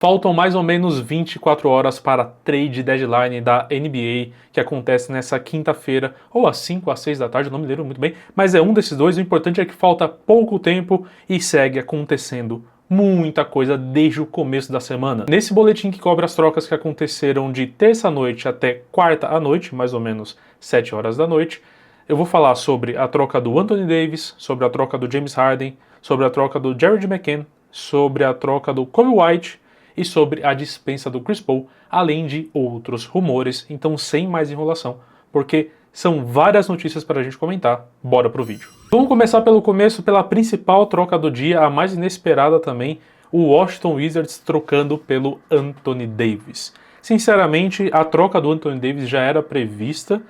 Faltam mais ou menos 24 horas para a trade deadline da NBA, que acontece nessa quinta-feira, ou às 5 às 6 da tarde, eu não me lembro muito bem, mas é um desses dois. O importante é que falta pouco tempo e segue acontecendo muita coisa desde o começo da semana. Nesse boletim que cobre as trocas que aconteceram de terça-noite até quarta-noite, mais ou menos 7 horas da noite, eu vou falar sobre a troca do Anthony Davis, sobre a troca do James Harden, sobre a troca do Jared McCann, sobre a troca do Kobe White e sobre a dispensa do Chris Paul, além de outros rumores. Então, sem mais enrolação, porque são várias notícias para a gente comentar, bora pro vídeo. Vamos começar pelo começo, pela principal troca do dia, a mais inesperada também, o Washington Wizards trocando pelo Anthony Davis. Sinceramente, a troca do Anthony Davis já era prevista.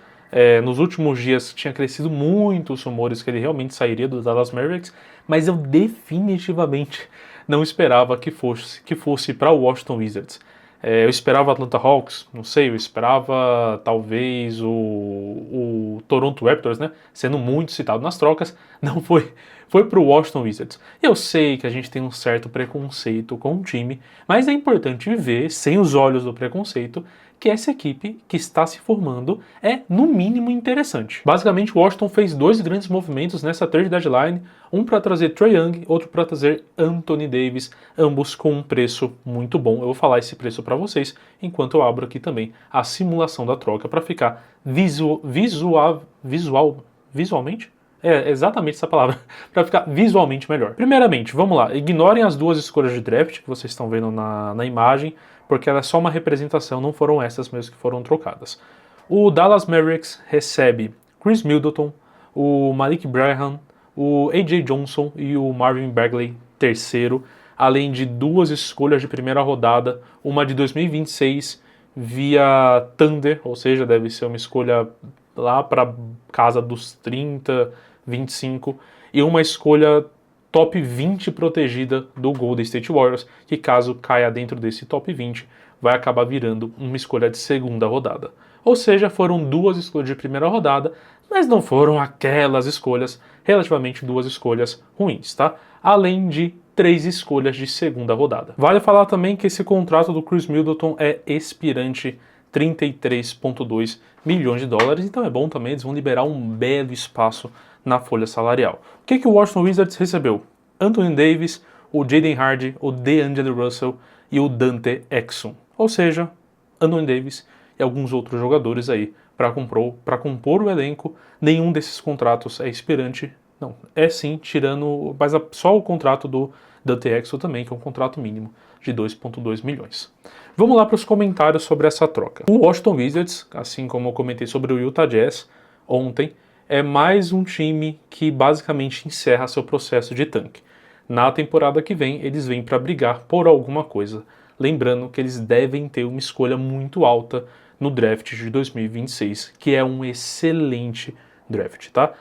Nos últimos dias tinha crescido muito os rumores que ele realmente sairia do Dallas Mavericks, mas eu definitivamente não esperava que fosse para o Washington Wizards. Eu esperava o Atlanta Hawks, não sei, eu esperava talvez o Toronto Raptors, né, sendo muito citado nas trocas, não foi para o Washington Wizards. Eu sei que a gente tem um certo preconceito com o time, mas é importante ver, sem os olhos do preconceito, que essa equipe que está se formando é, no mínimo, interessante. Basicamente, o Washington fez dois grandes movimentos nessa trade deadline, um para trazer Trae Young, outro para trazer Anthony Davis, ambos com um preço muito bom. Eu vou falar esse preço para vocês, enquanto eu abro aqui também a simulação da troca para ficar visualmente? É exatamente essa palavra, para ficar visualmente melhor. Primeiramente, vamos lá, ignorem as duas escolhas de draft que vocês estão vendo na imagem, porque ela é só uma representação, não foram essas mesmo que foram trocadas. O Dallas Mavericks recebe Chris Middleton, o Malik Branham, o A.J. Johnson e o Marvin Bagley terceiro, além de duas escolhas de primeira rodada, uma de 2026 via Thunder, ou seja, deve ser uma escolha lá para casa dos 30, 25, e uma escolha top 20 protegida do Golden State Warriors, que caso caia dentro desse top 20, vai acabar virando uma escolha de segunda rodada. Ou seja, foram duas escolhas de primeira rodada, mas não foram aquelas escolhas, relativamente duas escolhas ruins, tá? Além de 3 escolhas de segunda rodada. Vale falar também que esse contrato do Chris Middleton é expirante 33,2 milhões de dólares, então é bom também, eles vão liberar um belo espaço na folha salarial. O que o Washington Wizards recebeu? Anthony Davis, o Jaden Hardy, o DeAngelo Russell e o Dante Exum. Ou seja, Anthony Davis e alguns outros jogadores aí para compor o elenco. Nenhum desses contratos é expirante. Não, é sim, tirando, mas só o contrato do Dante Exum também, que é um contrato mínimo de 2,2 milhões. Vamos lá para os comentários sobre essa troca. O Washington Wizards, assim como eu comentei sobre o Utah Jazz ontem, é mais um time que basicamente encerra seu processo de tanque. Na temporada que vem, eles vêm para brigar por alguma coisa. Lembrando que eles devem ter uma escolha muito alta no draft de 2026, que é um excelente draft, tá?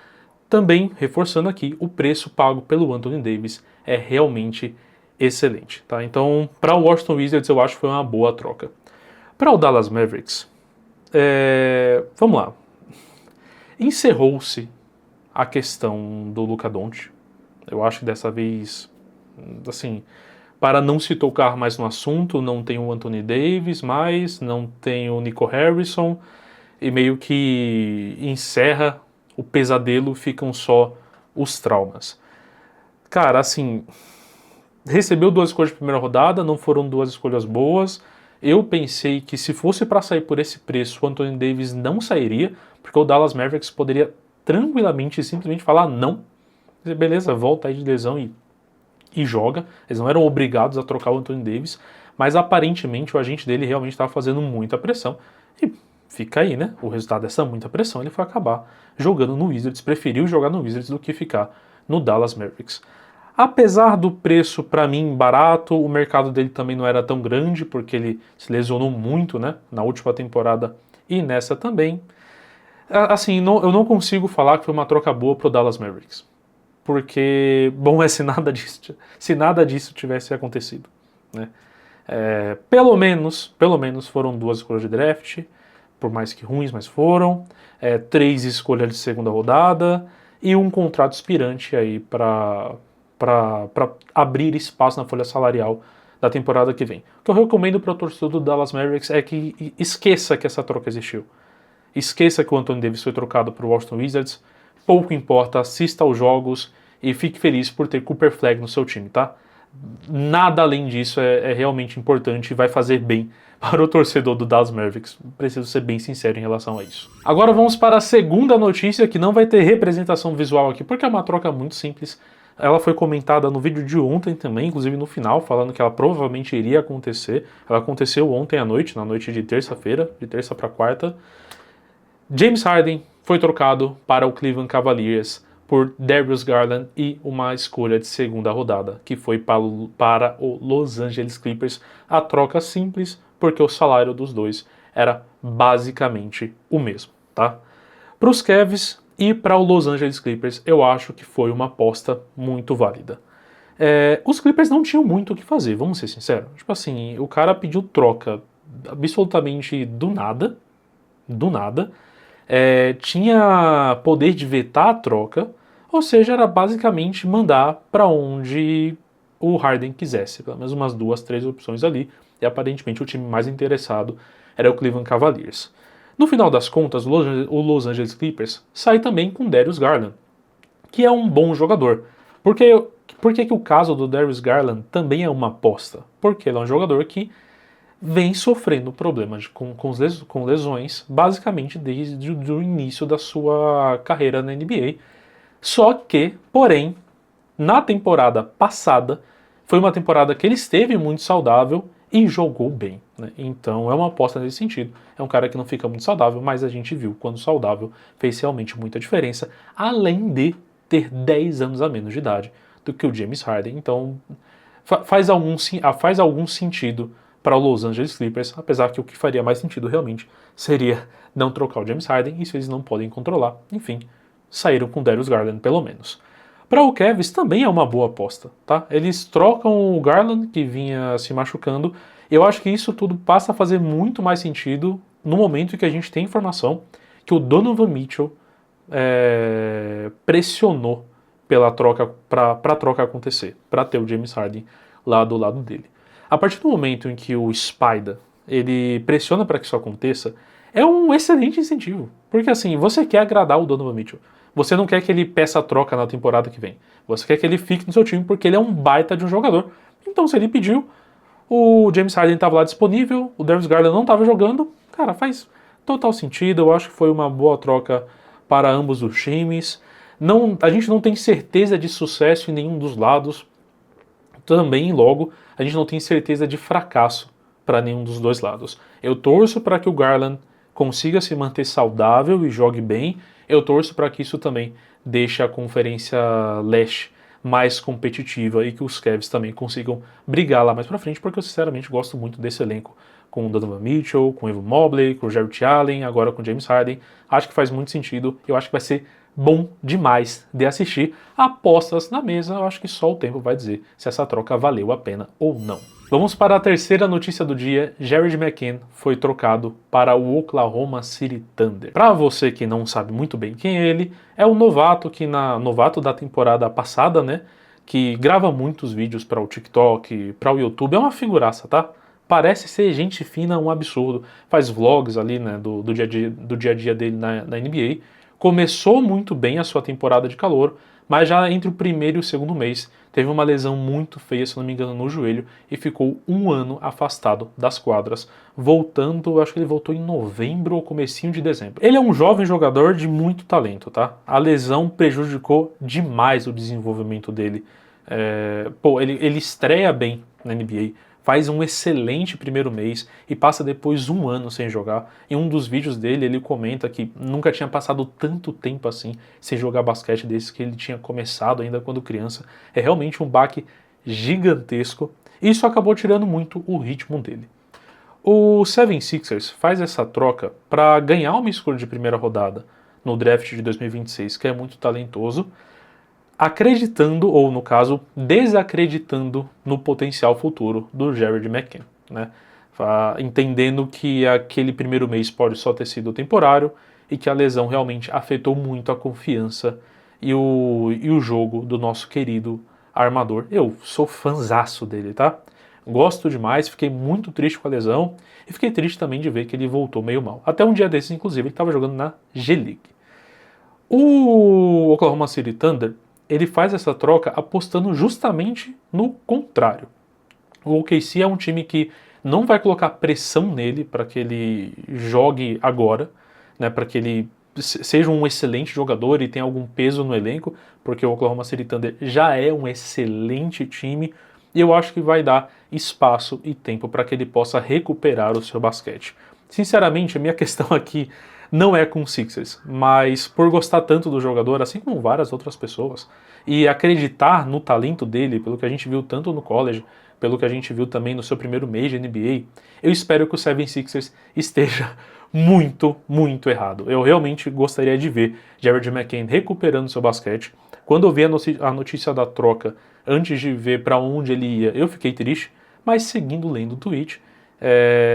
Também, reforçando aqui, o preço pago pelo Anthony Davis é realmente excelente, tá? Então, para o Washington Wizards, eu acho que foi uma boa troca. Para o Dallas Mavericks, vamos lá. Encerrou-se a questão do Luka Doncic. Eu acho que dessa vez, assim, para não se tocar mais no assunto, não tem o Anthony Davis mais, não tem o Nico Harrison, e meio que encerra o pesadelo, ficam só os traumas. Cara, assim, recebeu 2 escolhas de primeira rodada, não foram 2 escolhas boas. Eu pensei que se fosse para sair por esse preço, o Anthony Davis não sairia, porque o Dallas Mavericks poderia tranquilamente e simplesmente falar não. Beleza, volta aí de lesão e joga. Eles não eram obrigados a trocar o Anthony Davis, mas aparentemente o agente dele realmente estava fazendo muita pressão. E fica aí, né? O resultado dessa muita pressão, ele foi acabar jogando no Wizards, preferiu jogar no Wizards do que ficar no Dallas Mavericks. Apesar do preço, para mim, barato, o mercado dele também não era tão grande, porque ele se lesionou muito, né, na última temporada e nessa também. Assim, eu não consigo falar que foi uma troca boa pro Dallas Mavericks. Porque, bom, se nada disso tivesse acontecido, né. Pelo menos foram 2 escolhas de draft, por mais que ruins, mas foram. 3 escolhas de segunda rodada e um contrato expirante aí para abrir espaço na folha salarial da temporada que vem. O que eu recomendo para o torcedor do Dallas Mavericks é que esqueça que essa troca existiu. Esqueça que o Anthony Davis foi trocado para o Washington Wizards. Pouco importa, assista aos jogos e fique feliz por ter Cooper Flag no seu time, tá? Nada além disso é realmente importante e vai fazer bem para o torcedor do Dallas Mavericks. Preciso ser bem sincero em relação a isso. Agora vamos para a segunda notícia, que não vai ter representação visual aqui, porque é uma troca muito simples. Ela foi comentada no vídeo de ontem também, inclusive no final, falando que ela provavelmente iria acontecer. Ela aconteceu ontem à noite, na noite de terça-feira, de terça para quarta. James Harden foi trocado para o Cleveland Cavaliers por Darius Garland e uma escolha de segunda rodada, que foi para o Los Angeles Clippers. A troca simples, porque o salário dos dois era basicamente o mesmo, tá? Para os Cavs e para o Los Angeles Clippers, eu acho que foi uma aposta muito válida. Os Clippers não tinham muito o que fazer, vamos ser sinceros. Tipo assim, o cara pediu troca absolutamente do nada, tinha poder de vetar a troca, ou seja, era basicamente mandar para onde o Harden quisesse, pelo menos umas 2, 3 opções ali, e aparentemente o time mais interessado era o Cleveland Cavaliers. No final das contas, o Los Angeles Clippers sai também com Darius Garland, que é um bom jogador. Por que o caso do Darius Garland também é uma aposta? Porque ele é um jogador que vem sofrendo problemas com lesões, basicamente desde o início da sua carreira na NBA. Só que, porém, na temporada passada, foi uma temporada que ele esteve muito saudável e jogou bem, né? Então é uma aposta nesse sentido. É um cara que não fica muito saudável, mas a gente viu quando saudável fez realmente muita diferença, além de ter 10 anos a menos de idade do que o James Harden. Então faz algum sentido para o Los Angeles Clippers, apesar que o que faria mais sentido realmente seria não trocar o James Harden, isso eles não podem controlar. Enfim, saíram com Darius Garland pelo menos. Para o Cavs também é uma boa aposta, tá? Eles trocam o Garland, que vinha se machucando. Eu acho que isso tudo passa a fazer muito mais sentido no momento em que a gente tem informação que o Donovan Mitchell pressionou pela troca, para a troca acontecer, para ter o James Harden lá do lado dele. A partir do momento em que o Spider ele pressiona para que isso aconteça, é um excelente incentivo. Porque assim, você quer agradar o Donovan Mitchell. Você não quer que ele peça a troca na temporada que vem. Você quer que ele fique no seu time porque ele é um baita de um jogador. Então se ele pediu, o James Harden estava lá disponível, o Darius Garland não estava jogando, cara, faz total sentido. Eu acho que foi uma boa troca para ambos os times. A gente não tem certeza de sucesso em nenhum dos lados. Também, logo, a gente não tem certeza de fracasso para nenhum dos dois lados. Eu torço para que o Garland consiga se manter saudável e jogue bem. Eu torço para que isso também deixe a Conferência Leste mais competitiva e que os Cavs também consigam brigar lá mais para frente, porque eu sinceramente gosto muito desse elenco, com o Donovan Mitchell, com o Evan Mobley, com o Jarrett Allen, agora com o James Harden. Acho que faz muito sentido, eu acho que vai ser bom demais de assistir. Apostas na mesa, eu acho que só o tempo vai dizer se essa troca valeu a pena ou não. Vamos para a terceira notícia do dia. Jared McCann foi trocado para o Oklahoma City Thunder. Para você que não sabe muito bem quem é ele, é o novato novato da temporada passada, né? Que grava muitos vídeos para o TikTok, para o YouTube. É uma figuraça, tá? Parece ser gente fina, um absurdo. Faz vlogs ali, né? Do dia a dia dele na NBA. Começou muito bem a sua temporada de calor, mas já entre o primeiro e o segundo mês teve uma lesão muito feia, se não me engano, no joelho e ficou 1 ano afastado das quadras, voltando, acho que ele voltou em novembro ou comecinho de dezembro. Ele é um jovem jogador de muito talento, tá? A lesão prejudicou demais o desenvolvimento dele. Ele estreia bem na NBA, faz um excelente primeiro mês e passa depois 1 ano sem jogar. Em um dos vídeos dele, ele comenta que nunca tinha passado tanto tempo assim sem jogar basquete desde que ele tinha começado ainda quando criança. É realmente um baque gigantesco e isso acabou tirando muito o ritmo dele. O 76ers faz essa troca para ganhar uma escolha de primeira rodada no draft de 2026, que é muito talentoso, acreditando, ou no caso, desacreditando no potencial futuro do Jared McCann, né? Entendendo que aquele primeiro mês pode só ter sido temporário e que a lesão realmente afetou muito a confiança e o jogo do nosso querido armador. Eu sou fanzaço dele, tá? gosto demais, fiquei muito triste com a lesão e fiquei triste também de ver que ele voltou meio mal. Até um dia desses, inclusive, ele estava jogando na G-League. O Oklahoma City Thunder, ele faz essa troca apostando justamente no contrário. O OKC é um time que não vai colocar pressão nele para que ele jogue agora, né, para que ele seja um excelente jogador e tenha algum peso no elenco, porque o Oklahoma City Thunder já é um excelente time e eu acho que vai dar espaço e tempo para que ele possa recuperar o seu basquete. Sinceramente, a minha questão aqui não é com o Sixers, mas por gostar tanto do jogador, assim como várias outras pessoas, e acreditar no talento dele, pelo que a gente viu tanto no college, pelo que a gente viu também no seu primeiro mês de NBA, eu espero que o 76ers esteja muito, muito errado. Eu realmente gostaria de ver Jared McCain recuperando seu basquete. Quando eu vi a notícia da troca, antes de ver para onde ele ia, eu fiquei triste, mas seguindo lendo o tweet,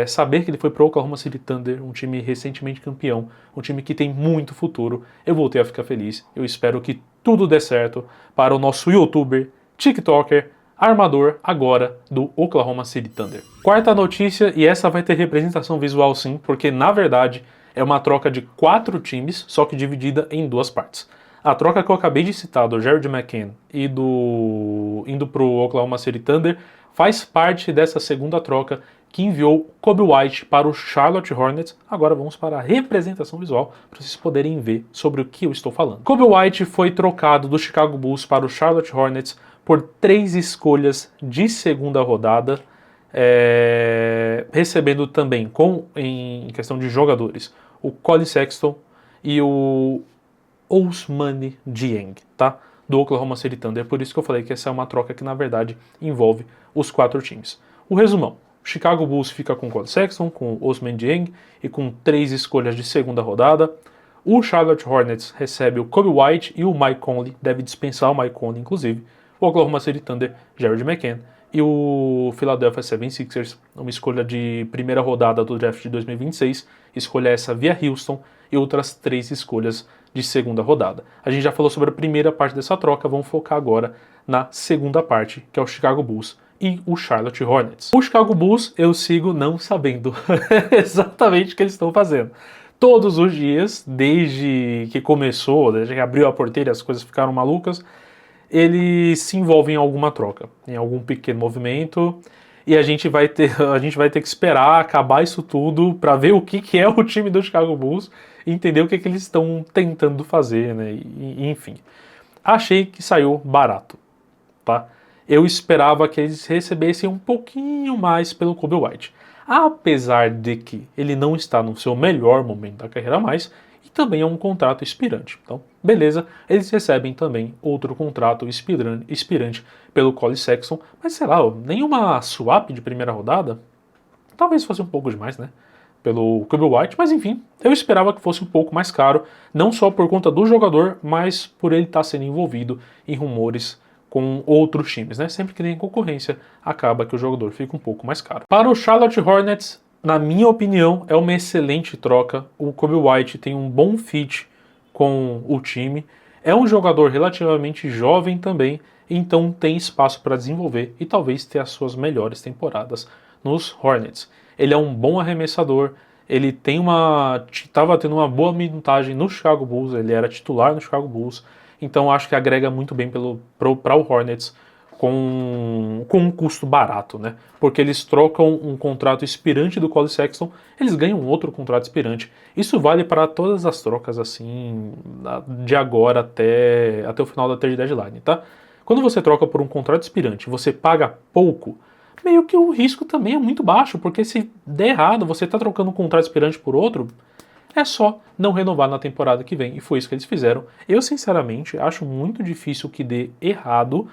saber que ele foi para o Oklahoma City Thunder, um time recentemente campeão, um time que tem muito futuro, eu voltei a ficar feliz. Eu espero que tudo dê certo para o nosso youtuber, tiktoker, armador agora do Oklahoma City Thunder. Quarta notícia, e essa vai ter representação visual sim, porque na verdade é uma troca de 4 times, só que dividida em 2 partes. A troca que eu acabei de citar do Jared McCain e indo para o Oklahoma City Thunder faz parte dessa segunda troca que enviou Coby White para o Charlotte Hornets. Agora vamos para a representação visual, para vocês poderem ver sobre o que eu estou falando. Coby White foi trocado do Chicago Bulls para o Charlotte Hornets por 3 escolhas de segunda rodada, recebendo também, em questão de jogadores, o Collin Sexton e o Ousmane Dieng, tá? Do Oklahoma City Thunder. Por isso que eu falei que essa é uma troca que, na verdade, envolve os 4 times. O resumão. O Chicago Bulls fica com o Collin Sexton, com o Ousmane Dieng e com 3 escolhas de segunda rodada. O Charlotte Hornets recebe o Coby White e o Mike Conley, deve dispensar o Mike Conley, inclusive. O Oklahoma City Thunder, Jared McCain. E o Philadelphia 76ers, uma escolha de primeira rodada do draft de 2026, escolha essa via Houston e outras 3 escolhas de segunda rodada. A gente já falou sobre a primeira parte dessa troca, vamos focar agora na segunda parte, que é o Chicago Bulls e o Charlotte Hornets. O Chicago Bulls eu sigo não sabendo exatamente o que eles estão fazendo. Todos os dias, desde que começou, desde que abriu a porteira e as coisas ficaram malucas, eles se envolvem em alguma troca, em algum pequeno movimento, e a gente vai ter que esperar acabar isso tudo para ver o que é o time do Chicago Bulls e entender o que eles estão tentando fazer, né? E, enfim. Achei que saiu barato, tá? Eu esperava que eles recebessem um pouquinho mais pelo Coby White. Apesar de que ele não está no seu melhor momento da carreira mais, e também é um contrato expirante. Então, beleza, eles recebem também outro contrato expirante pelo Collin Sexton, mas sei lá, nenhuma swap de primeira rodada, talvez fosse um pouco demais, né? Pelo Coby White, mas enfim, eu esperava que fosse um pouco mais caro, não só por conta do jogador, mas por ele estar sendo envolvido em rumores com outros times, né? Sempre que tem concorrência, acaba que o jogador fica um pouco mais caro. Para o Charlotte Hornets, na minha opinião, é uma excelente troca. O Coby White tem um bom fit com o time, é um jogador relativamente jovem também, então tem espaço para desenvolver e talvez ter as suas melhores temporadas nos Hornets. Ele é um bom arremessador, ele estava tendo uma boa minutagem no Chicago Bulls, ele era titular no Chicago Bulls, então acho que agrega muito bem para o Hornets com um custo barato, né? Porque eles trocam um contrato expirante do Collin Sexton, eles ganham outro contrato expirante. Isso vale para todas as trocas assim, de agora até o final da trade deadline, tá? Quando você troca por um contrato expirante, você paga pouco, meio que o risco também é muito baixo, porque se der errado, você está trocando um contrato expirante por outro, é só não renovar na temporada que vem, e foi isso que eles fizeram. Eu, sinceramente, acho muito difícil que dê errado,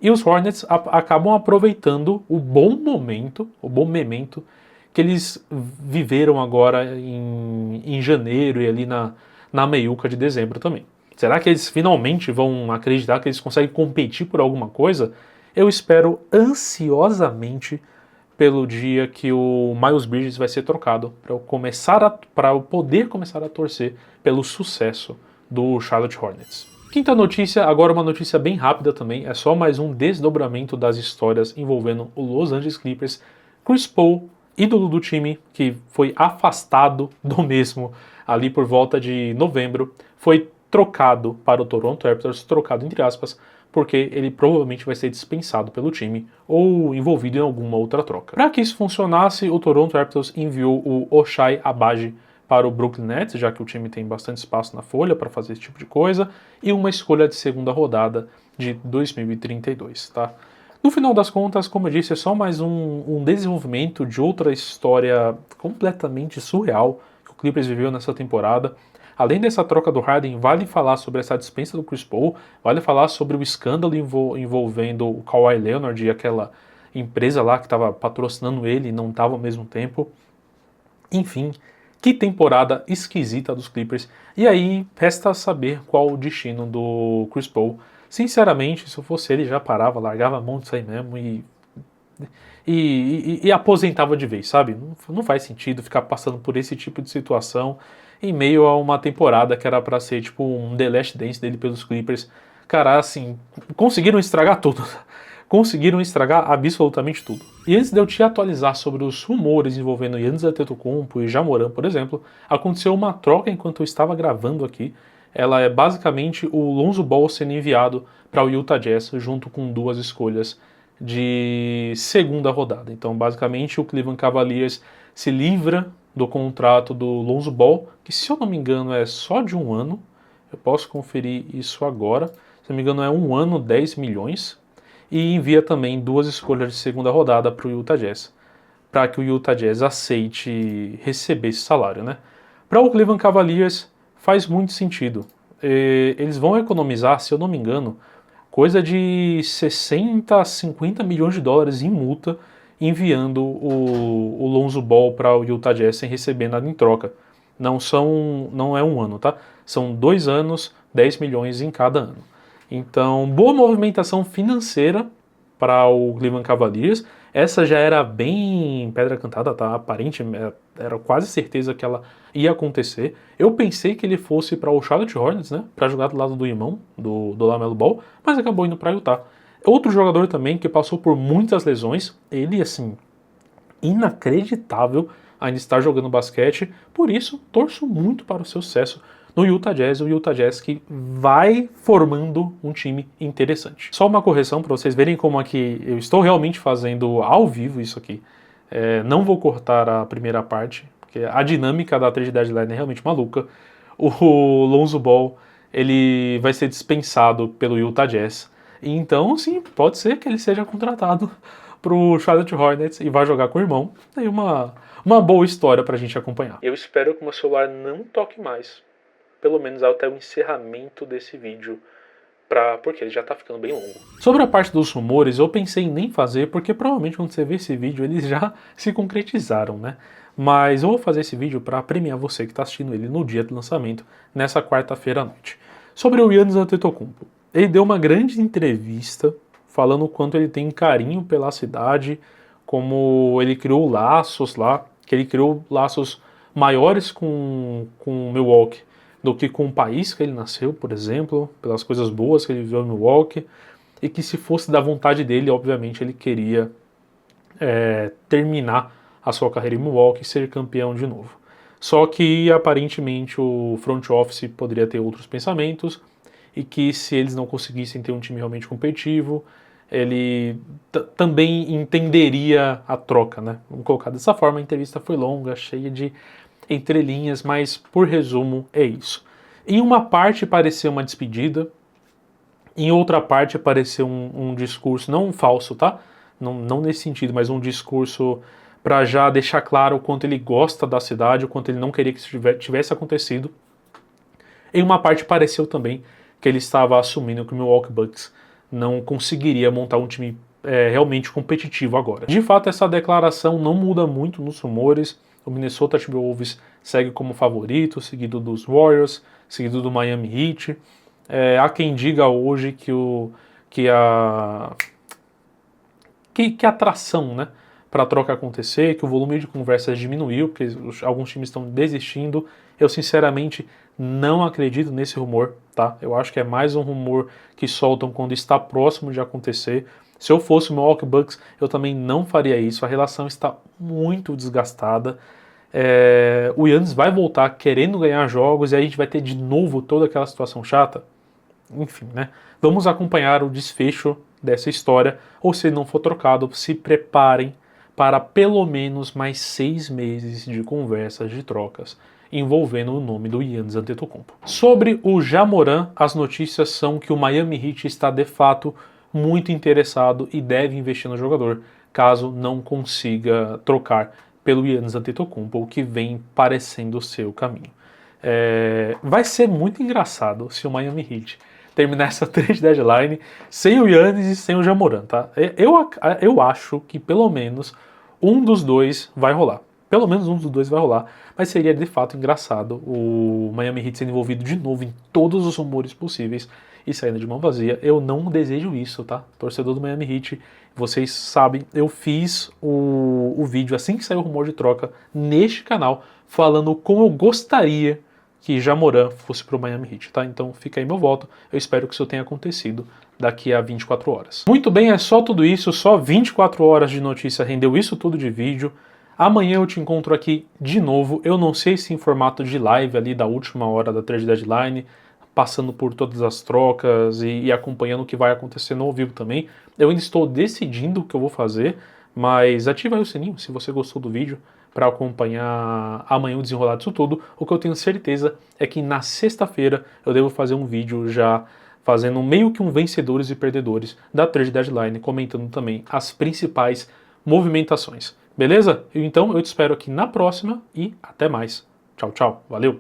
e os Hornets acabam aproveitando o bom memento que eles viveram agora em janeiro e ali na meiuca de dezembro também. Será que eles finalmente vão acreditar que eles conseguem competir por alguma coisa? Eu espero ansiosamente pelo dia que o Miles Bridges vai ser trocado, para eu poder começar a torcer pelo sucesso do Charlotte Hornets. Quinta notícia, agora uma notícia bem rápida também, é só mais um desdobramento das histórias envolvendo o Los Angeles Clippers. Chris Paul, ídolo do time, que foi afastado do mesmo ali por volta de novembro, foi trocado para o Toronto Raptors, trocado entre aspas, porque ele provavelmente vai ser dispensado pelo time ou envolvido em alguma outra troca. Para que isso funcionasse, o Toronto Raptors enviou o Ochai Agbaji para o Brooklyn Nets, já que o time tem bastante espaço na folha para fazer esse tipo de coisa, e uma escolha de segunda rodada de 2032, tá? No final das contas, como eu disse, é só mais um desenvolvimento de outra história completamente surreal que o Clippers viveu nessa temporada. Além dessa troca do Harden, vale falar sobre essa dispensa do Chris Paul, vale falar sobre o escândalo envolvendo o Kawhi Leonard e aquela empresa lá que estava patrocinando ele e não estava ao mesmo tempo. Enfim, que temporada esquisita dos Clippers. E aí, resta saber qual o destino do Chris Paul. Sinceramente, se eu fosse ele, já parava, largava a mão disso aí mesmo e aposentava de vez, sabe? Não faz sentido ficar passando por esse tipo de situação em meio a uma temporada que era pra ser tipo um The Last Dance dele pelos Clippers. Cara, assim, conseguiram estragar tudo. Conseguiram estragar absolutamente tudo. E antes de eu te atualizar sobre os rumores envolvendo Giannis Antetokounmpo e Ja Morant, por exemplo, aconteceu uma troca enquanto eu estava gravando aqui. Ela é basicamente o Lonzo Ball sendo enviado para o Utah Jazz junto com 2 escolhas de segunda rodada. Então, basicamente, o Cleveland Cavaliers se livra do contrato do Lonzo Ball, que, se eu não me engano, é só de 1 ano. Eu posso conferir isso agora. Se não me engano, é 1 ano, 10 milhões. E envia também 2 escolhas de segunda rodada para o Utah Jazz, para que o Utah Jazz aceite receber esse salário, né? Para o Cleveland Cavaliers faz muito sentido. Eles vão economizar, se eu não me engano, coisa de 60 a 50 milhões de dólares em multa, enviando o Lonzo Ball para o Utah Jazz sem receber nada em troca. Não é 1 ano, tá? São 2 anos, 10 milhões em cada ano. Então, boa movimentação financeira para o Cleveland Cavaliers. Essa já era bem pedra cantada, tá? Aparente, era quase certeza que ela ia acontecer. Eu pensei que ele fosse para o Charlotte Hornets, né? Para jogar do lado do irmão, do LaMelo Ball, mas acabou indo para Utah. Outro jogador também que passou por muitas lesões, ele, assim, inacreditável ainda estar jogando basquete. Por isso, torço muito para o seu sucesso no Utah Jazz, o Utah Jazz que vai formando um time interessante. Só uma correção para vocês verem como aqui eu estou realmente fazendo ao vivo isso aqui. Não vou cortar a primeira parte, porque a dinâmica da trade deadline é realmente maluca. O Lonzo Ball, ele vai ser dispensado pelo Utah Jazz. Então, sim, pode ser que ele seja contratado para o Charlotte Hornets e vai jogar com o irmão. Aí uma boa história para a gente acompanhar. Eu espero que o meu celular não toque mais, pelo menos até o encerramento desse vídeo, porque ele já tá ficando bem longo. Sobre a parte dos rumores, eu pensei em nem fazer, porque provavelmente quando você ver esse vídeo eles já se concretizaram, né? Mas eu vou fazer esse vídeo para premiar você que está assistindo ele no dia do lançamento, nessa quarta-feira à noite. Sobre o Giannis Antetokounmpo, ele deu uma grande entrevista falando o quanto ele tem carinho pela cidade, como ele criou laços lá, que ele criou laços maiores com Milwaukee do que com o país que ele nasceu, por exemplo, pelas coisas boas que ele viveu em Milwaukee, e que se fosse da vontade dele, obviamente ele queria terminar a sua carreira em Milwaukee e ser campeão de novo. Só que aparentemente o front office poderia ter outros pensamentos, e que se eles não conseguissem ter um time realmente competitivo, ele também entenderia a troca, né? Vamos colocar dessa forma. A entrevista foi longa, cheia de entrelinhas, mas por resumo é isso. Em uma parte pareceu uma despedida, em outra parte pareceu um discurso, não falso, tá? Não nesse sentido, mas um discurso para já deixar claro o quanto ele gosta da cidade, o quanto ele não queria que isso tivesse acontecido. Em uma parte pareceu também que ele estava assumindo que o Milwaukee Bucks não conseguiria montar um time realmente competitivo agora. De fato, essa declaração não muda muito nos rumores. O Minnesota Timberwolves segue como favorito, seguido dos Warriors, seguido do Miami Heat. Há quem diga hoje que a atração, né, para a troca acontecer, que o volume de conversas diminuiu, porque alguns times estão desistindo. Eu sinceramente não acredito nesse rumor, tá? Eu acho que é mais um rumor que soltam quando está próximo de acontecer. Se eu fosse o Milwaukee Bucks, eu também não faria isso. A relação está muito desgastada. O Giannis vai voltar querendo ganhar jogos e aí a gente vai ter de novo toda aquela situação chata. Enfim, né? Vamos acompanhar o desfecho dessa história, ou se não for trocado, se preparem para pelo menos mais 6 meses de conversas de trocas envolvendo o nome do Giannis Antetokounmpo. Sobre o Ja Morant, as notícias são que o Miami Heat está de fato muito interessado e deve investir no jogador, caso não consiga trocar pelo Giannis Antetokounmpo, o que vem parecendo ser o caminho. Vai ser muito engraçado se o Miami Heat terminar essa trade deadline sem o Giannis e sem o Ja Morant, tá? Eu acho que pelo menos um dos dois vai rolar. Pelo menos um dos dois vai rolar, mas seria de fato engraçado o Miami Heat sendo envolvido de novo em todos os rumores possíveis e saindo de mão vazia. Eu não desejo isso, tá? Torcedor do Miami Heat, vocês sabem, eu fiz o vídeo assim que saiu o rumor de troca neste canal, falando como eu gostaria que Ja Morant fosse pro Miami Heat, tá? Então fica aí meu voto, eu espero que isso tenha acontecido daqui a 24 horas. Muito bem, é só tudo isso, só 24 horas de notícia rendeu isso tudo de vídeo. Amanhã eu te encontro aqui de novo, eu não sei se em formato de live ali da última hora da trade deadline, passando por todas as trocas e acompanhando o que vai acontecer no ao vivo também. Eu ainda estou decidindo o que eu vou fazer, mas ativa aí o sininho se você gostou do vídeo para acompanhar amanhã o desenrolar disso tudo. O que eu tenho certeza é que na sexta-feira eu devo fazer um vídeo já fazendo meio que um vencedores e perdedores da trade deadline, comentando também as principais movimentações. Beleza? Então eu te espero aqui na próxima e até mais. Tchau, tchau. Valeu!